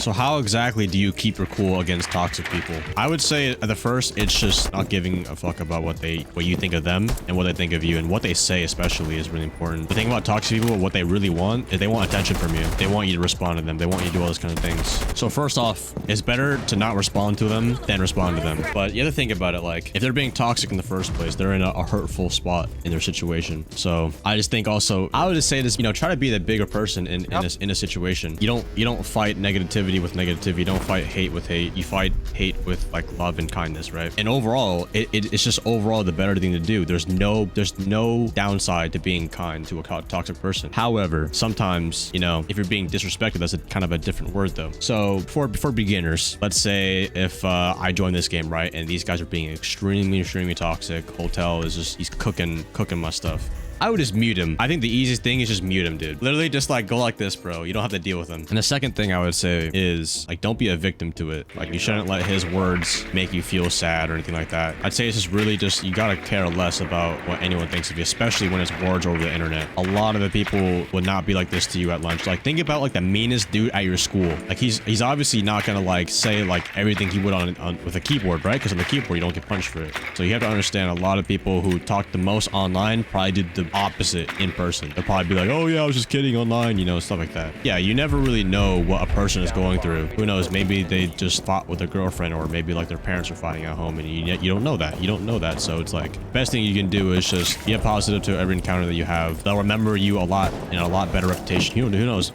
So how exactly do you keep your cool against toxic people? I would say at the first, it's just not giving a fuck about what you think of them and what they think of you, and what they say especially is really important. The thing about toxic people, what they really want is they want attention from you. They want you to respond to them. They want you to do all those kind of things. So first off, it's better to not respond to them than respond to them. But you have to think about it, like if they're being toxic in the first place, they're in a hurtful spot in their situation. So I just think also, I would just say this, you know, try to be the bigger person in a situation. You don't fight negativity with negativity. You don't fight hate with hate. You fight hate with like love and kindness, right? And overall, it's just overall the better thing to do. There's no downside to being kind to a toxic person. However, sometimes, you know, if you're being disrespected, that's a kind of a different word though. So for beginners, let's say if I join this game, right, and these guys are being extremely toxic. Hotel is just, he's cooking my stuff. I would just mute him. I think the easiest thing is just mute him, dude. Literally just like go like this, bro. You don't have to deal with him. And the second thing I would say is like, don't be a victim to it. Like you shouldn't let his words make you feel sad or anything like that. I'd say it's just really just, you gotta care less about what anyone thinks of you, especially when it's words over the internet. A lot of the people would not be like this to you at lunch. Like think about like the meanest dude at your school. Like he's obviously not gonna like say like everything he would on with a keyboard, right? Because on the keyboard, you don't get punched for it. So you have to understand a lot of people who talk the most online probably did the opposite in person. They'll probably be like, oh yeah, I was just kidding online, you know, stuff like that. Yeah, you never really know what a person is going through. Who knows, maybe they just fought with a girlfriend, or maybe like their parents are fighting at home, and you don't know that. You don't know that. So it's like, best thing you can do is just be positive to every encounter that you have. They'll remember you a lot and a lot better reputation. Who knows?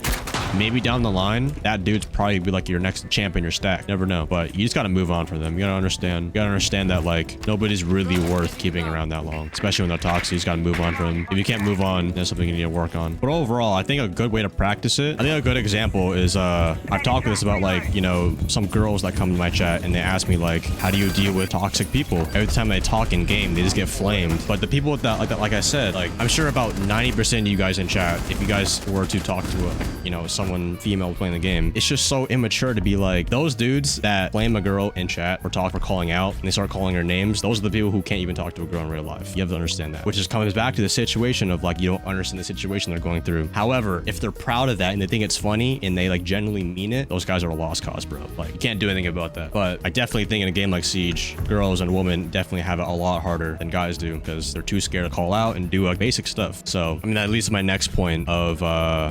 Maybe down the line, that dude's probably be like your next champ in your stack. Never know. But you just got to move on from them. You got to understand that like nobody's really worth keeping around that long, especially when they're toxic. You just got to move on from them. If you can't move on, that's something you need to work on. But overall, I think a good way to practice it, I think a good example is I've talked with this about like, you know, some girls that come to my chat and they ask me like, how do you deal with toxic people? Every time they talk in game, they just get flamed. But the people with that, like I said, like I'm sure about 90% of you guys in chat, if you guys were to talk to you know, someone female playing the game, it's just so immature to be like, those dudes that flame a girl in chat or talk for calling out and they start calling her names, those are the people who can't even talk to a girl in real life. You have to understand that, which just comes back to the situation of like, you don't understand the situation they're going through. However, if they're proud of that and they think it's funny and they like genuinely mean it, those guys are a lost cause, bro. Like you can't do anything about that. But I definitely think in a game like Siege, girls and women definitely have it a lot harder than guys do because they're too scared to call out and do like basic stuff. So I mean, that leads to my next point of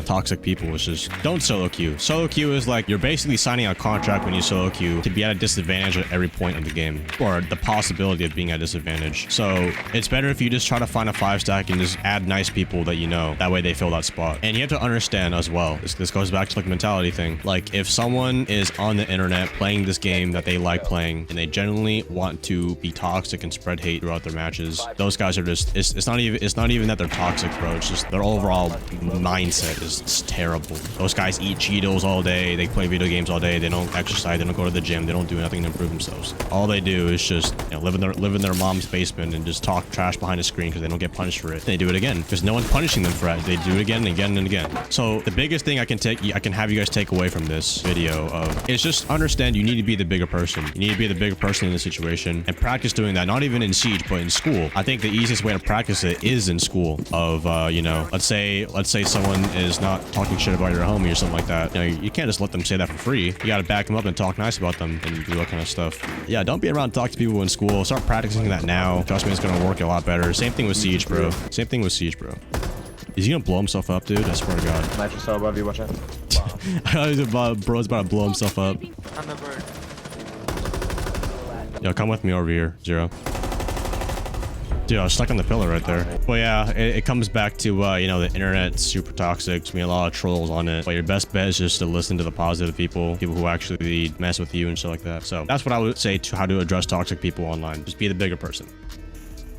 toxic people, which is don't solo queue. Solo queue is like, you're basically signing a contract when you solo queue to be at a disadvantage at every point of the game, or the possibility of being at a disadvantage. So it's better if you just try to find a 5-stack and just add nice people that you know. That way they fill that spot. And you have to understand as well, this goes back to like the mentality thing. Like if someone is on the internet playing this game that they like playing and they genuinely want to be toxic and spread hate throughout their matches, those guys are just, it's not even that they're toxic, bro. It's just their overall mindset is terrible. Those guys eat Cheetos all day, they play video games all day, they don't exercise, they don't go to the gym, they don't do nothing to improve themselves. All they do is just, you know, live in their mom's basement and just talk trash behind a screen because they don't get punished for it. They do it again because no one's punishing them for it. They do it again and again and again. So the biggest thing I can have you guys take away from this video is just understand you need to be the bigger person. You need to be the bigger person in the situation and practice doing that. Not even in Siege, but in school. I think the easiest way to practice it is in school. You know, let's say someone is not talking shit about your homie or something like that. You know, you can't just let them say that for free. You got to back them up and talk nice about them and do that kind of stuff. Yeah, don't be around talk to people in school. Start practicing that now. Trust me, it's gonna work a lot better. Same thing with Siege, bro. Same thing with Siege, bro. Is he gonna blow himself up, dude? I swear to God. Nice so above you, watch out. Bro's about to blow himself up. On the bird. Yo, come with me over here, Zero. Dude, I was stuck on the pillar right there. Well, yeah, it comes back to, you know, the internet's super toxic. There's gonna be a lot of trolls on it. But your best bet is just to listen to the positive people who actually mess with you and stuff like that. So that's what I would say to how to address toxic people online. Just be the bigger person.